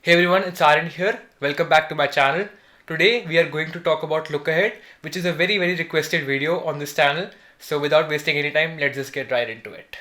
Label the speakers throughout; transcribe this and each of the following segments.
Speaker 1: Hey everyone, it's Aryan here. Welcome back to my channel. Today we are going to talk about look ahead, which is a very requested video on this channel. So without wasting any time, let's just get right into it.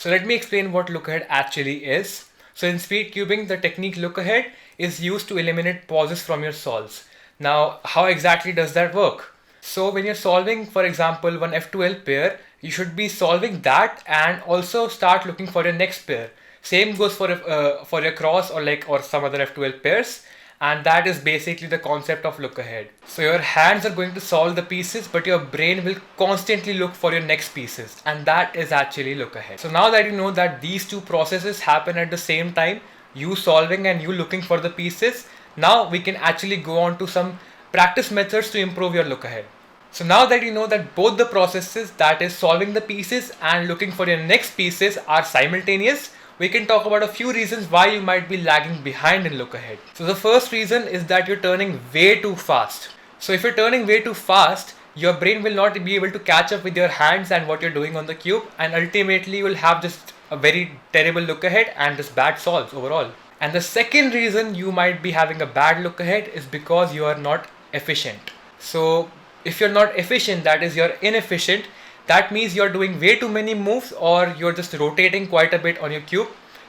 Speaker 1: So let me explain what look ahead actually is. So in speed cubing, the technique look ahead is used to eliminate pauses from your solves. Now, how exactly does that work? So when you're solving, for example, one F2L pair, you should be solving that and also start looking for your next pair. Same goes for your cross or some other F2L pairs, and that is basically the concept of look ahead. So your hands are going to solve the pieces, but your brain will constantly look for your next pieces, and that is actually look ahead. So now that you know that these two processes happen at the same time, you solving and you looking for the pieces, now we can actually go on to some practice methods to improve your look ahead. So now that you know that both the processes, that is solving the pieces and looking for your next pieces, are simultaneous, we can talk about a few reasons why you might be lagging behind in look ahead. So the first reason is that you're turning way too fast. So if you're turning way too fast, your brain will not be able to catch up with your hands and what you're doing on the cube, and ultimately you will have just a very terrible look ahead and just bad solves overall. And the second reason you might be having a bad look ahead is because you are not efficient. So if you're not efficient, that is you're inefficient, that means you're doing way too many moves or you're just rotating quite a bit on your cube,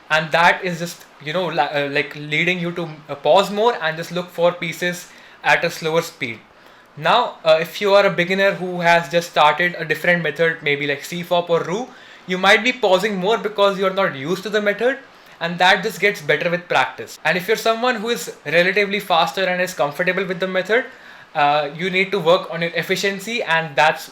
Speaker 1: and that is just like leading you to pause more and just look for pieces at a slower speed. Now if you are a beginner who has just started a different method, maybe like CFOP or RU, you might be pausing more because you're not used to the method, and that just gets better with practice. And if you're someone who is relatively faster and is comfortable with the method, you need to work on your efficiency, and that's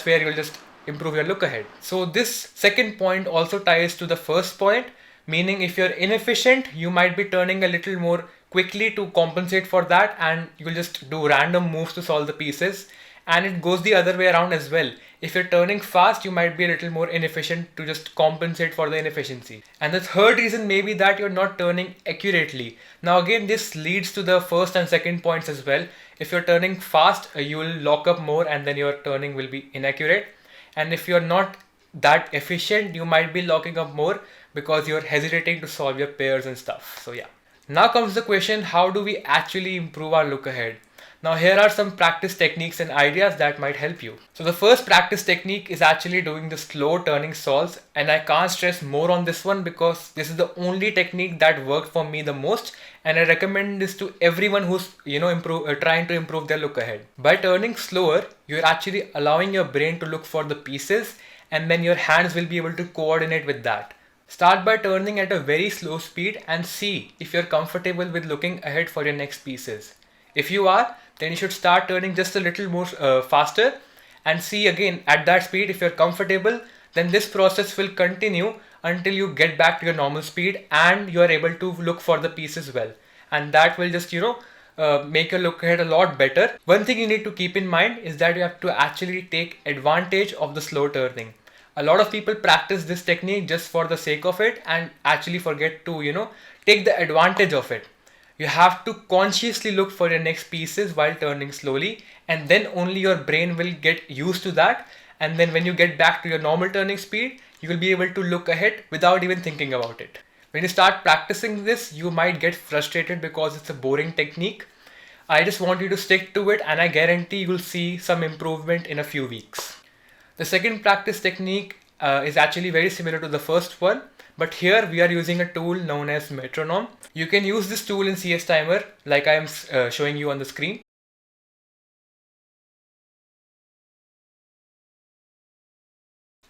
Speaker 1: where you'll just improve your look ahead. So this second point also ties to the first point, meaning if you're inefficient, you might be turning a little more quickly to compensate for that, and you'll just do random moves to solve the pieces. And it goes the other way around as well. If you're turning fast, you might be a little more inefficient to just compensate for the inefficiency. And the third reason may be that you're not turning accurately. Now again, this leads to the first and second points as well. If you're turning fast, you will lock up more and then your turning will be inaccurate. And if you're not that efficient, you might be locking up more because you're hesitating to solve your pairs and stuff. So yeah. Now comes the question, how do we actually improve our look ahead? Now here are some practice techniques and ideas that might help you. So the first practice technique is actually doing the slow turning solves, and I can't stress more on this one because this is the only technique that worked for me the most, and I recommend this to everyone who's trying to improve their look ahead. By turning slower, you're actually allowing your brain to look for the pieces, and then your hands will be able to coordinate with that. Start by turning at a very slow speed and see if you're comfortable with looking ahead for your next pieces. If you are, then you should start turning just a little more faster and see again at that speed. If you're comfortable, then this process will continue until you get back to your normal speed and you are able to look for the pieces well. And that will just, make your look ahead a lot better. One thing you need to keep in mind is that you have to actually take advantage of the slow turning. A lot of people practice this technique just for the sake of it and actually forget to, take the advantage of it. You have to consciously look for your next pieces while turning slowly, and then only your brain will get used to that, and then when you get back to your normal turning speed, you will be able to look ahead without even thinking about it. When you start practicing this, you might get frustrated because it's a boring technique. I just want you to stick to it, and I guarantee you will see some improvement in a few weeks. The second practice technique is actually very similar to the first one, but here we are using a tool known as metronome. You can use this tool in CS Timer like I am showing you on the screen.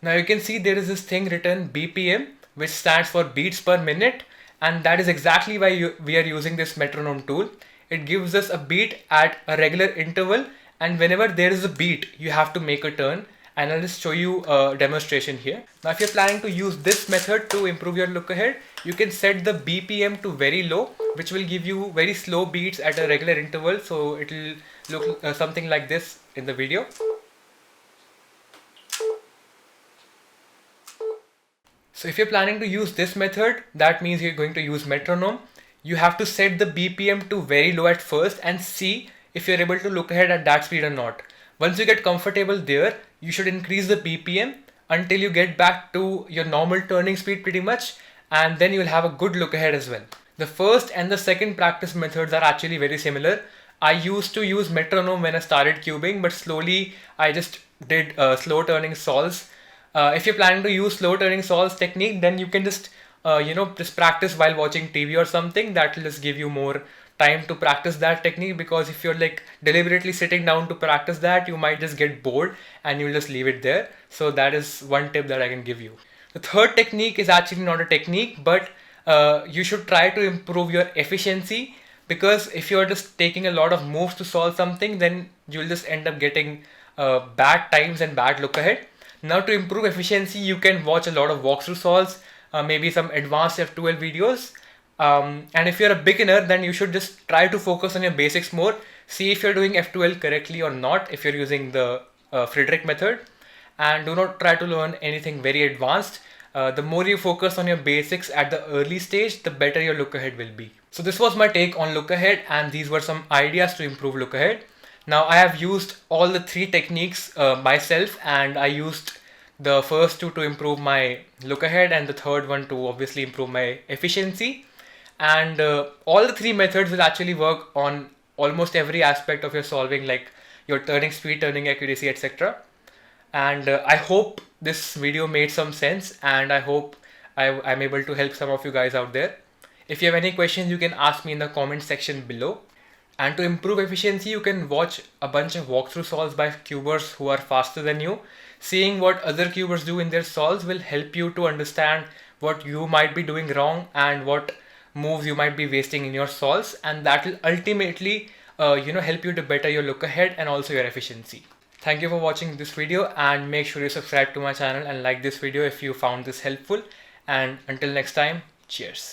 Speaker 1: Now you can see there is this thing written BPM, which stands for beats per minute, and that is exactly why we are using this metronome tool. It gives us a beat at a regular interval, and whenever there is a beat, you have to make a turn. And I'll just show you a demonstration here. Now if you're planning to use this method to improve your look ahead, you can set the BPM to very low, which will give you very slow beats at a regular interval. So it will look something like this in the video. So if you're planning to use this method, that means you're going to use metronome. You have to set the BPM to very low at first and see if you're able to look ahead at that speed or not. Once you get comfortable there, you should increase the BPM until you get back to your normal turning speed pretty much, and then you'll have a good look ahead as well. The first and the second practice methods are actually very similar. I used to use metronome when I started cubing, but slowly I just did slow turning solves. If you're planning to use slow turning solves technique, then you can just just practice while watching TV or something. That will just give you more time to practice that technique, because if you're like deliberately sitting down to practice that, you might just get bored and you'll just leave it there. So that is one tip that I can give you. The third technique is actually not a technique, but you should try to improve your efficiency, because if you're just taking a lot of moves to solve something, then you'll just end up getting bad times and bad look ahead. Now, to improve efficiency, you can watch a lot of walkthrough solves, maybe some advanced F12 videos. And if you're a beginner, then you should just try to focus on your basics more. See if you're doing F12 correctly or not if you're using the Friedrich method. And do not try to learn anything very advanced. The more you focus on your basics at the early stage, the better your look ahead will be. So this was my take on look ahead, and these were some ideas to improve look ahead. Now I have used all the three techniques myself, and I used the first two to improve my look ahead, and the third one to obviously improve my efficiency. And all the three methods will actually work on almost every aspect of your solving, like your turning speed, turning accuracy, etc. And I hope this video made some sense, and I hope I'm able to help some of you guys out there. If you have any questions, you can ask me in the comment section below. And to improve efficiency, you can watch a bunch of walkthrough solves by cubers who are faster than you. Seeing what other cubers do in their solves will help you to understand what you might be doing wrong and what moves you might be wasting in your solves, and that will ultimately help you to better your look ahead and also your efficiency. Thank you for watching this video, and make sure you subscribe to my channel and like this video if you found this helpful. And until next time, cheers.